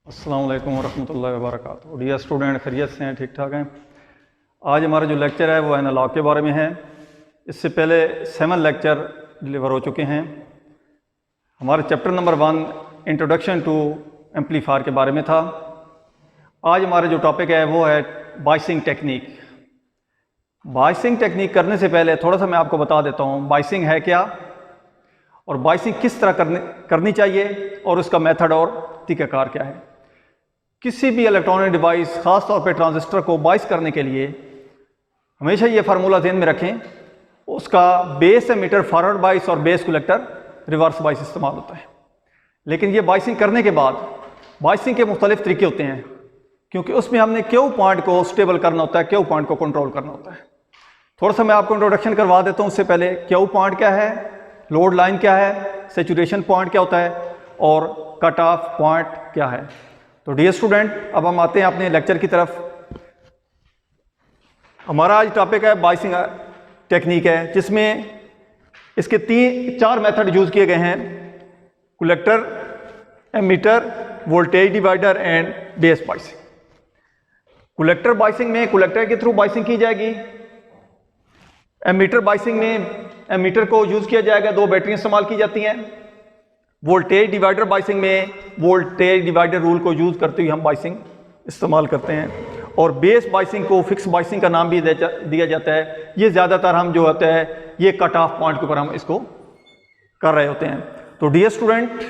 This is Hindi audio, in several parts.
अस्सलाम वालेकुम रहमतुल्लाहि व बरकातुहू। डियर स्टूडेंट, खैरियत से हैं? ठीक ठाक हैं? आज हमारा जो लेक्चर है वो एनालॉग के बारे में है। इससे पहले 7 लेक्चर डिलीवर हो चुके हैं। हमारे chapter number 1 introduction to amplifier के बारे में था। आज हमारा जो टॉपिक है वो है बायसिंग टेक्निक। बायसिंग टेक्निक करने से पहले थोड़ा सा मैं आपको बता देता हूँ बायसिंग है क्या और बायसिंग किस तरह करनी चाहिए और उसका मेथड और तरीक़ाकार क्या है। किसी भी इलेक्ट्रॉनिक डिवाइस, ख़ास तौर पे ट्रांजिस्टर को बायस करने के लिए हमेशा ये फार्मूला ध्यान में रखें, उसका बेस एमीटर फॉरवर्ड बायस और बेस कलेक्टर रिवर्स बायस इस्तेमाल होता है। लेकिन ये बायसिंग करने के बाद बायसिंग के मुख्तलिफ तरीके होते हैं, क्योंकि उसमें हमने क्यू पॉइंट को स्टेबल करना होता है, क्यू पॉइंट को कंट्रोल करना होता है। थोड़ा सा मैं आपको इंट्रोडक्शन करवा देता हूँ। उससे पहले क्यू पॉइंट क्या है, लोड लाइन क्या है, सैचुरेशन पॉइंट क्या होता है और कट ऑफ पॉइंट क्या है। तो डियर स्टूडेंट, अब हम आते हैं अपने लेक्चर की तरफ। हमारा आज टॉपिक है बायसिंग टेक्निक है, जिसमें इसके 4 मेथड यूज किए गए हैं: collector, emitter, voltage divider and base biasing. Collector biasing में कलेक्टर के थ्रू बायसिंग की जाएगी। एमीटर बायसिंग में एमीटर को यूज किया जाएगा, 2 बैटरी इस्तेमाल की जाती हैं। वोल्टेज डिवाइडर बायसिंग में वोल्टेज डिवाइडर रूल को यूज करते हुए हम बायसिंग इस्तेमाल करते हैं। और बेस बायसिंग को फिक्स बायसिंग का नाम भी दिया जाता है। ये ज़्यादातर हम जो होता है ये कट ऑफ पॉइंट के ऊपर हम इसको कर रहे होते हैं। तो डियर स्टूडेंट,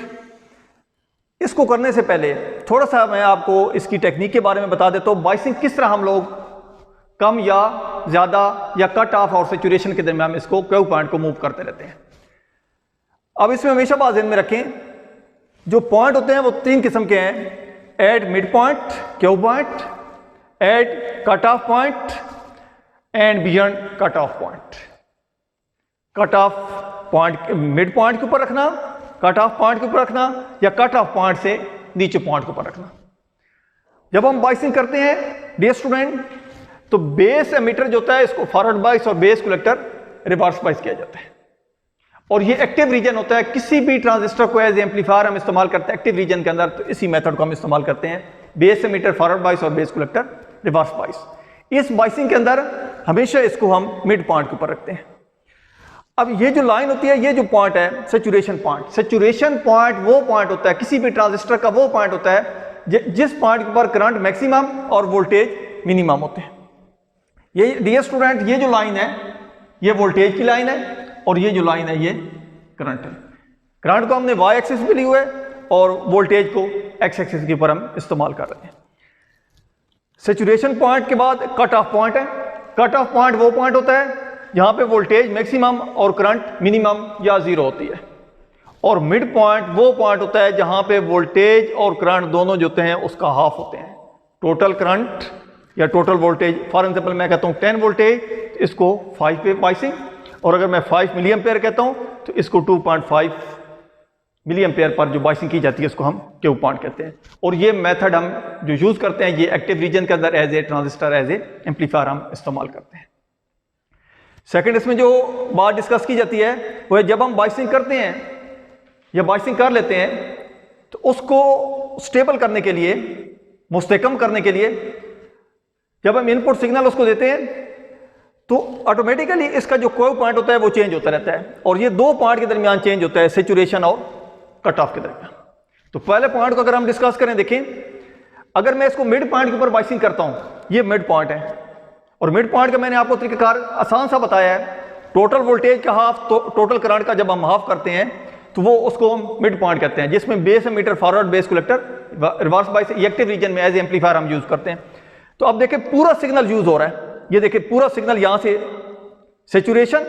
इसको करने से पहले थोड़ा सा मैं आपको इसकी टेक्निक के बारे में बता देता हूँ। बायसिंग किस तरह हम लोग कम या ज़्यादा या कट ऑफ और सैचुरेशन के दरमियान इसको क्यू पॉइंट को मूव करते रहते हैं। अब इसमें हमेशा बात ध्यान में रखें, जो पॉइंट होते हैं वो 3 किस्म के हैं: at mid point, Q point, at cut off point and beyond cut off point. Cut off point mid point के ऊपर रखना, कट ऑफ पॉइंट के ऊपर रखना या कट ऑफ पॉइंट से नीचे पॉइंट के ऊपर रखना। जब हम बायसिंग करते हैं डियर स्टूडेंट, तो बेस एमीटर जो होता है इसको फॉरवर्ड बायस और बेस कलेक्टर रिवर्स बायस किया जाता है। और ये एक्टिव रीजन होता है। किसी भी ट्रांजिस्टर को एज एम्पलीफायर हम इस्तेमाल करते हैं एक्टिव रीजन के अंदर, तो इसी मेथड को हम इस्तेमाल करते हैं: बेस एमीटर फॉरवर्ड बायस और बेस कलेक्टर रिवर्स बायस। इस बायसिंग के अंदर हमेशा इसको हम मिड पॉइंट के ऊपर रखते हैं। अब ये जो लाइन होती है, ये जो पॉइंट है सैचुरेशन पॉइंट। सैचुरेशन पॉइंट वो पॉइंट होता है, किसी भी ट्रांजिस्टर का वो पॉइंट होता है जिस पॉइंट के ऊपर करंट मैक्सिमम और वोल्टेज मिनिमम होते हैं। ये डियर स्टूडेंट, ये जो लाइन है ये वोल्टेज की लाइन है और ये जो लाइन है ये करंट है। करंट को हमने वाई एक्सिस पे लिया हुआ है और वोल्टेज को एक्स एक्सिस के ऊपर हम इस्तेमाल कर रहे हैं। सैचुरेशन पॉइंट के बाद कट ऑफ पॉइंट है। कट ऑफ पॉइंट वो पॉइंट होता है जहां पे वोल्टेज मैक्सिमम और करंट मिनिमम या जीरो होती है। और मिड पॉइंट वो पॉइंट होता है जहां पे वोल्टेज और करंट दोनों जो होते हैं उसका हाफ होते हैं। टोटल करंट या टोटल वोल्टेज, फॉर एग्जांपल मैं कहता हूं 10 वोल्टेज, इसको 5 पे बायसिंग, और अगर मैं 5 मिली एम्पेयर कहता हूं तो इसको 2.5 मिली एम्पेयर पर जो बायसिंग की जाती है उसको हम क्यू पॉइंट कहते हैं। और ये मेथड हम जो यूज करते हैं ये एक्टिव रीजन के अंदर as a transistor, as a amplifier हम इस्तेमाल करते हैं। सेकंड, इसमें जो बात डिस्कस की जाती है वो है जब हम बायसिंग करते हैं या बायसिंग कर लेते हैं तो उसको स्टेबल करने के लिए, मुस्तहकम करने के लिए जब हम इनपुट सिग्नल उसको देते हैं तो ऑटोमेटिकली इसका जो क्यू पॉइंट होता है वो चेंज होता रहता है। और ये 2 पॉइंट के दरमियान चेंज होता है, सैचुरेशन और कट ऑफ के दरमियान। तो पहले पॉइंट को अगर हम डिस्कस करें, देखें, अगर मैं इसको मिड पॉइंट के ऊपर बायसिंग करता हूं, ये मिड पॉइंट है और मिड पॉइंट का मैंने आपको तरीकाकार आसान सा बताया है। टोटल वोल्टेज का हाफ, टोटल करंट का जब हम हाफ करते हैं तो वो उसको हम मिड पॉइंट कहते हैं, जिसमें base emitter forward base collector reverse bias active region में एज एम्पलीफायर हम यूज करते हैं। तो अब देखिए पूरा सिग्नल यूज हो रहा है। ये देखिए पूरा सिग्नल यहां से saturation,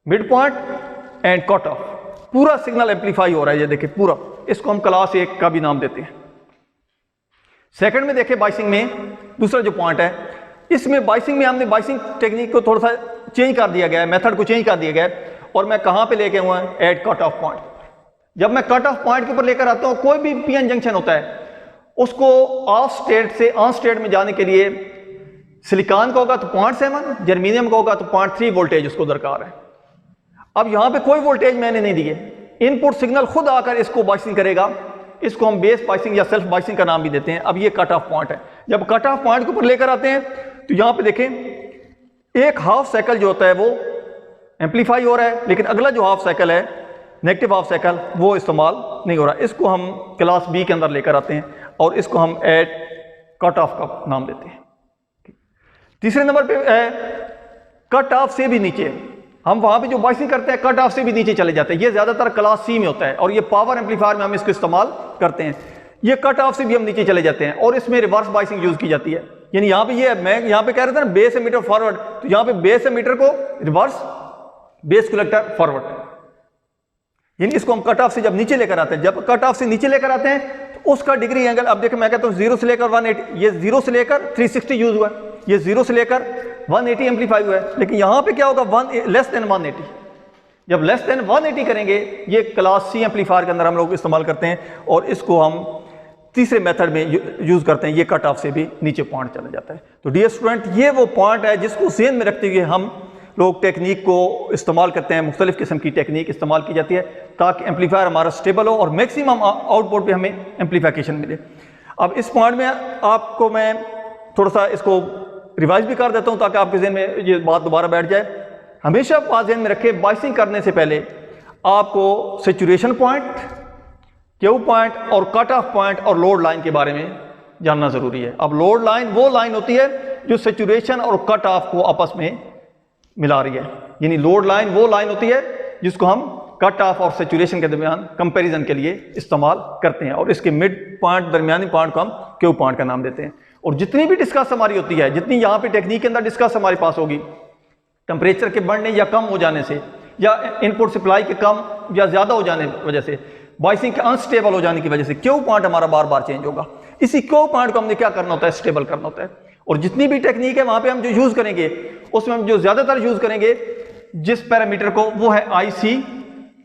mid point and cut off, पूरा सिग्नल एम्पलीफाई हो रहा है। ये देखिए पूरा, इसको हम क्लास 1 का भी नाम देते हैं। सेकंड में देखिए बायसिंग में दूसरा जो पॉइंट है, इसमें बायसिंग में हमने बायसिंग टेक्निक को थोड़ा सा चेंज कर दिया गया है, मेथड को चेंज कर दिया गया है। और मैं कहां पे लेके हुआ है, एट कट ऑफ पॉइंट। जब मैं कट ऑफ पॉइंट के ऊपर लेकर आता हूं, कोई भी पीएन जंक्शन होता है उसको ऑफ स्टेट से ऑन स्टेट में जाने के लिए सिलिकॉन का होगा तो 0.7, जर्मीनियम का होगा तो 0.3 वोल्टेज उसको दरकार है। अब यहां पे कोई वोल्टेज मैंने नहीं दिए, इनपुट सिग्नल खुद आकर इसको बायसिंग करेगा, इसको हम बेस बाइसिंग या सेल्फ बाइसिंग का नाम भी देते हैं। अब ये कट ऑफ पॉइंट है। जब कट ऑफ पॉइंट के ऊपर लेकर आते हैं तो यहाँ पे देखें एक हाफ साइकिल जो होता है वो एम्पलीफाई हो रहा है, लेकिन अगला जो हाफ साइकिल है नेगेटिव हाफ साइकिल वो इस्तेमाल नहीं हो रहा। इसको हम क्लास बी के अंदर लेकर आते हैं और इसको हम एट कट ऑफ का नाम देते हैं। तीसरे नंबर पे है कट ऑफ से भी नीचे। हम वहां पे जो बाइसिंग करते हैं कट ऑफ से भी नीचे चले जाते हैं। ये ज्यादातर क्लास सी में होता है और ये पावर एम्पलीफायर में हम इसको इस्तेमाल करते हैं। ये कट ऑफ से भी हम नीचे चले जाते हैं और इसमें रिवर्स बाइसिंग यूज की जाती है। यानी यहाँ पे ये मैं यहाँ पे कह रहा था ना बेस एमीटर फॉरवर्ड, तो यहाँ पे बेस एमीटर को रिवर्स, बेस कलेक्टर फॉरवर्ड, यानी इसको हम कट ऑफ से जब नीचे लेकर आते हैं, जब कट ऑफ से नीचे लेकर आते हैं तो उसका डिग्री एंगल, अब देखिए मैं कहता हूँ 0 से लेकर 180, ये 0 से लेकर 360 यूज हुआ है, ये 0 से लेकर 180 एम्पलीफाई हुआ है। लेकिन यहाँ पे क्या होगा लेस देन 180, जब लेस देन 180 करेंगे ये क्लास सी एम्पलीफायर के अंदर हम लोग इस्तेमाल करते हैं और इसको हम तीसरे मेथड में यूज करते हैं। ये कट ऑफ से भी नीचे पॉइंट चला जाता है। तो डियर स्टूडेंट, ये वो पॉइंट है जिसको ज़हन में रखते हुए हम लोग टेक्निक को इस्तेमाल करते हैं। मुख्तलिफ किस्म की टेक्निक इस्तेमाल की जाती है ताकि एम्पलीफायर हमारा स्टेबल हो और मैक्सिमम आउटपुट पे हमें एम्पलीफिकेशन मिले। अब इस पॉइंट में आपको मैं थोड़ा सा इसको रिवाइज भी कर देता हूँ ताकि आपके ज़हन में ये बात दोबारा बैठ जाए। हमेशा बात ज़हन में रखें, बाइसिंग करने से पहले आपको सैचुरेशन पॉइंट, क्यू पॉइंट और कट ऑफ पॉइंट और लोड लाइन के बारे में जानना ज़रूरी है। अब लोड लाइन वो लाइन होती है जो सैचुरेशन और कट ऑफ को आपस में मिला रही है, यानी लोड लाइन वो लाइन होती है जिसको हम कट ऑफ और सैचुरेशन के दरमियान कंपैरिजन के लिए इस्तेमाल करते हैं और इसके मिड पॉइंट, दरमियानी पॉइंट को हम क्यू पॉइंट का नाम देते हैं। और जितनी भी डिस्कस हमारी होती है, जितनी यहाँ पे टेक्निक के अंदर डिस्कस हमारे पास होगी, टेम्परेचर के बढ़ने या कम हो जाने से या इनपुट सप्लाई के कम या ज़्यादा हो जाने की वजह से, बाइसिंग के अनस्टेबल हो जाने की वजह से क्यू पॉइंट हमारा बार बार चेंज होगा। इसी क्यू पॉइंट को हमने क्या करना होता है, स्टेबल करना होता है। और जितनी भी टेक्निक है वहाँ पे हम जो यूज़ करेंगे उसमें हम जो ज़्यादातर यूज़ करेंगे जिस पैरामीटर को, वो है आईसी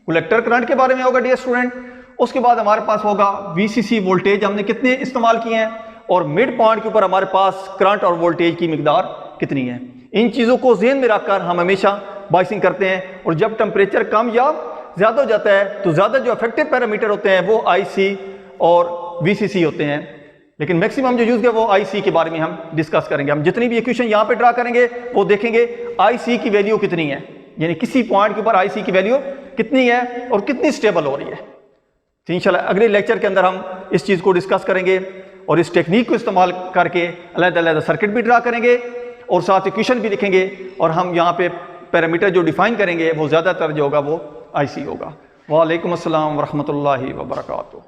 कलेक्टर करंट के बारे में होगा डियर स्टूडेंट। उसके बाद हमारे पास होगा वीसीसी वोल्टेज, हमने कितने इस्तेमाल किए हैं, और मिड पॉइंट के ऊपर हमारे पास करंट और वोल्टेज की मिकदार कितनी है। इन चीज़ों को ज़हन में रखकर हम हमेशा बाइसिंग करते हैं। और जब टेम्परेचर कम या ज़्यादा हो जाता है तो ज़्यादा जो इफेक्टिव पैरामीटर होते हैं वो आईसी और वीसीसी होते हैं, लेकिन मैक्सिमम जो यूज़ किया वो आईसी के बारे में हम डिस्कस करेंगे। हम जितनी भी इक्वेशन यहाँ पे ड्रा करेंगे वो देखेंगे आईसी की वैल्यू कितनी है, यानी किसी पॉइंट के ऊपर आईसी की वैल्यू कितनी है और कितनी स्टेबल हो रही है। तो इंशाल्लाह अगले लेक्चर के अंदर हम इस चीज़ को डिस्कस करेंगे और इस टेक्निक को इस्तेमाल करके अलग-अलग सर्किट भी ड्रा करेंगे और साथ इक्वेशन भी लिखेंगे और हम यहाँ पे पैरामीटर जो डिफाइन करेंगे वो ज़्यादातर जो होगा वो आईसी होगा। वालेकुम अस्सलाम वरहमतुल्लाहि वबरकातुहू।